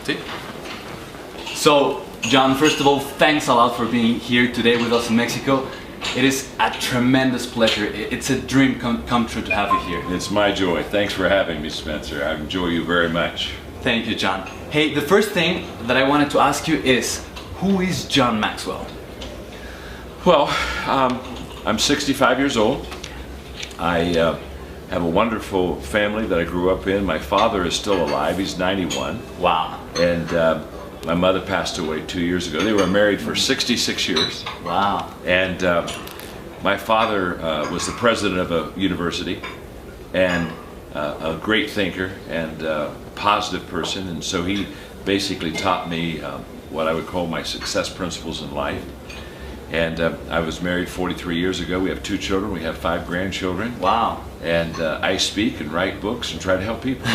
Sí. So, John, first of all, thanks a lot for being here today with us in Mexico. It is a tremendous pleasure. It's a dream come true to have you here. It's my joy. Thanks for having me, Spencer. I enjoy you very much. Thank you, John. Hey, the first thing that I wanted to ask you is, who is John Maxwell? Well, I'm 65 years old. I have a wonderful family that I grew up in. My father is still alive. He's 91. Wow. And my mother passed away 2 years ago. They were married for 66 years. Wow. And my father was the president of a university and a great thinker and a positive person. And so he basically taught me what I would call my success principles in life. And I was married 43 years ago. We have 2 children. We have 5 grandchildren. Wow. And I speak and write books and try to help people.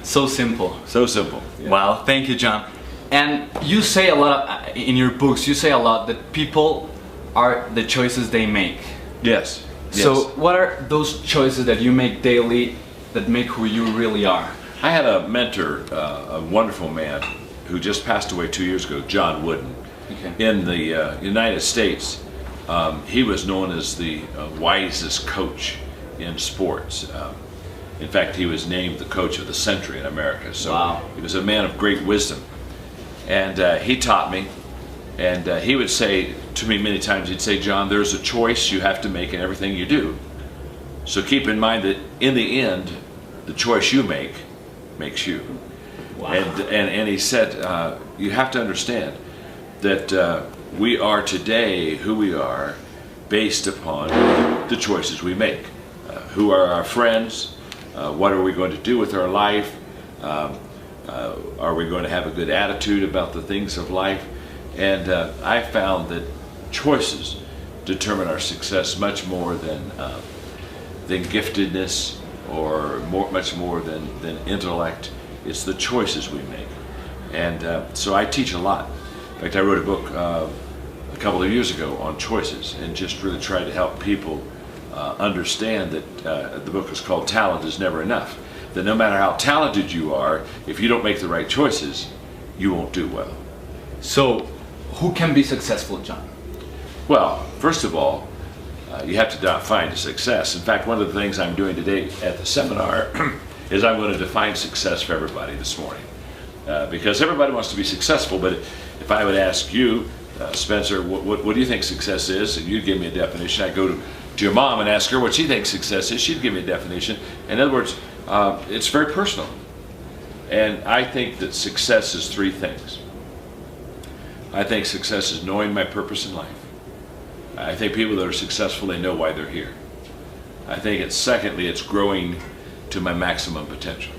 So simple. So simple. Yeah. Wow, thank you, John. And you say a lot in your books, you say a lot that people are the choices they make. Yes. So what are those choices that you make daily that make who you really are? I had a mentor, a wonderful man who just passed away 2 years ago, John Wooden. Okay. In the United States, he was known as the wisest coach in sports. In fact, he was named the coach of the century in America. So wow. He was a man of great wisdom. And he taught me, and he would say to me many times, he'd say, John, there's a choice you have to make in everything you do. So keep in mind that in the end, the choice you make makes you. Wow. And he said, you have to understand that we are today who we are based upon the choices we make. Who are our friends? What are we going to do with our life? Are we going to have a good attitude about the things of life? And I found that choices determine our success much more than giftedness or much more than intellect. It's the choices we make. And so I teach a lot. In fact, I wrote a book a couple of years ago on choices and just really tried to help people understand that the book is called Talent is Never Enough. That no matter how talented you are, if you don't make the right choices, you won't do well. So, who can be successful, John? Well, first of all, you have to define success. In fact, one of the things I'm doing today at the seminar is I'm going to define success for everybody this morning. Because everybody wants to be successful, but if I would ask you, Spencer, what do you think success is? And you'd give me a definition. I'd go to your mom and ask her what she thinks success is. She'd give me a definition. In other words, it's very personal. And I think that success is 3 things. I think success is knowing my purpose in life. I think people that are successful, they know why they're here. I think secondly, it's growing to my maximum potential.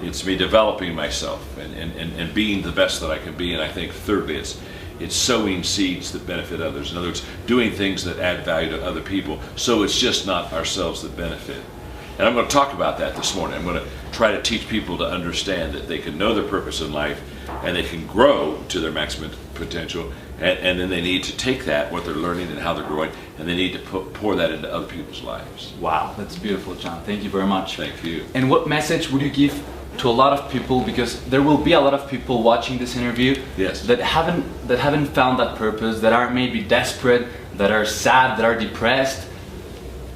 It's me developing myself and being the best that I can be. And I think thirdly, it's sowing seeds that benefit others. In other words, doing things that add value to other people. So it's just not ourselves that benefit. And I'm going to talk about that this morning. I'm going to try to teach people to understand that they can know their purpose in life and they can grow to their maximum potential. And then they need to take that, what they're learning and how they're growing, and they need to pour that into other people's lives. Wow, that's beautiful, John. Thank you very much. Thank you. And what message would you give to a lot of people, because there will be a lot of people watching this interview yes. that haven't found that purpose, that are maybe desperate, that are sad, that are depressed.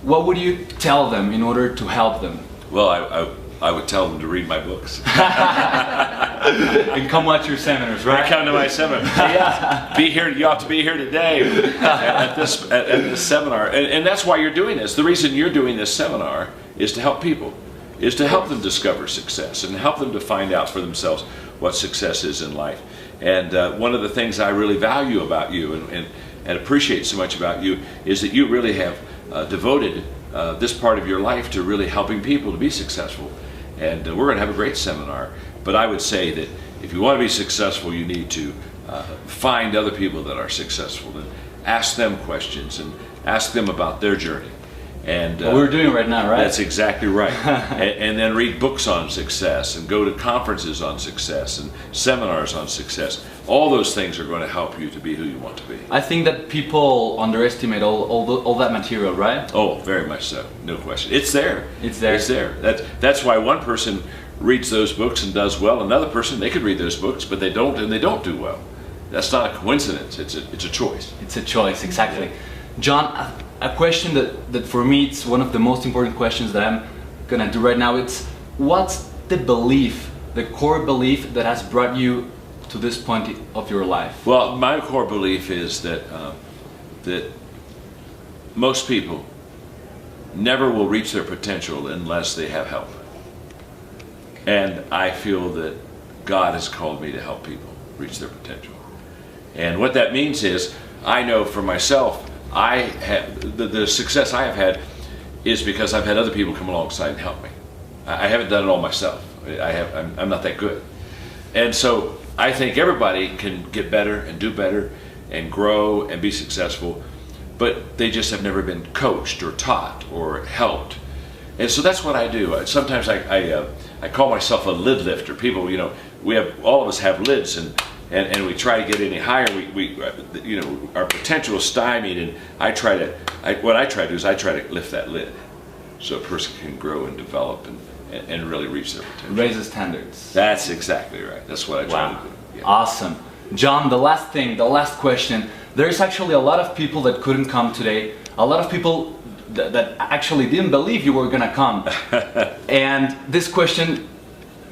What would you tell them in order to help them? Well, I would tell them to read my books. And come watch your seminars, right? Come to my seminar. Yes. Be here. You ought to be here today at this seminar, and that's why you're doing this. The reason you're doing this seminar is to help people, is to help them discover success and help them to find out for themselves what success is in life. And one of the things I really value about you and appreciate so much about you is that you really have devoted this part of your life to really helping people to be successful. And we're going to have a great seminar. But I would say that if you want to be successful, you need to find other people that are successful and ask them questions and ask them about their journey. And what we're doing right now, right? That's exactly right. and then read books on success and go to conferences on success and seminars on success. All those things are going to help you to be who you want to be. I think that people underestimate all that material, right? Oh, very much so. No question. It's there. It's there. It's there. That's why one person reads those books and does well. Another person, they could read those books, but they don't, and they don't do well. That's not a coincidence. It's a choice. It's a choice, exactly. John, a question that for me it's one of the most important questions that I'm gonna do right now. It's what's the belief, the core belief that has brought you to this point of your life? Well, my core belief is that that most people never will reach their potential unless they have help. And I feel that God has called me to help people reach their potential. And what that means is, I know for myself, I have the success I have had is because I've had other people come alongside and help me. I haven't done it all myself. I'm not that good. And so I think everybody can get better and do better and grow and be successful, but they just have never been coached or taught or helped. And so that's what I do. Sometimes I call myself a lid lifter. People, you know, all of us have lids, and we try to get any higher. We you know, our potential is stymied, and what I try to do is I try to lift that lid so a person can grow and develop and really reach their potential. Raise the standards. That's exactly right. That's what I try to do. Yeah. Awesome. John, the last question. There's actually a lot of people that couldn't come today. A lot of people that actually didn't believe you were gonna come. And this question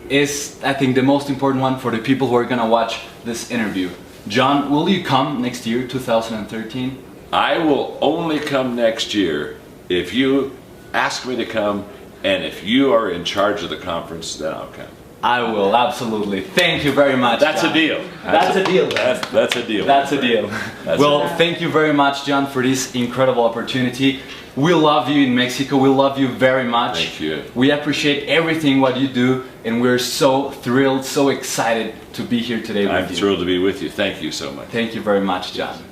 is, I think, the most important one for the people who are gonna watch this interview. John, will you come next year, 2013? I will only come next year if you ask me to come, and if you are in charge of the conference, then I'll come. I will, absolutely. Thank you very much, That's John. a deal. That's a deal. That's a deal. That's a deal. Well, thank you very much, John, for this incredible opportunity. We love you in Mexico. We love you very much. Thank you. We appreciate everything what you do, and we're so thrilled, so excited to be here today with you. I'm thrilled to be with you. Thank you so much. Thank you very much, John.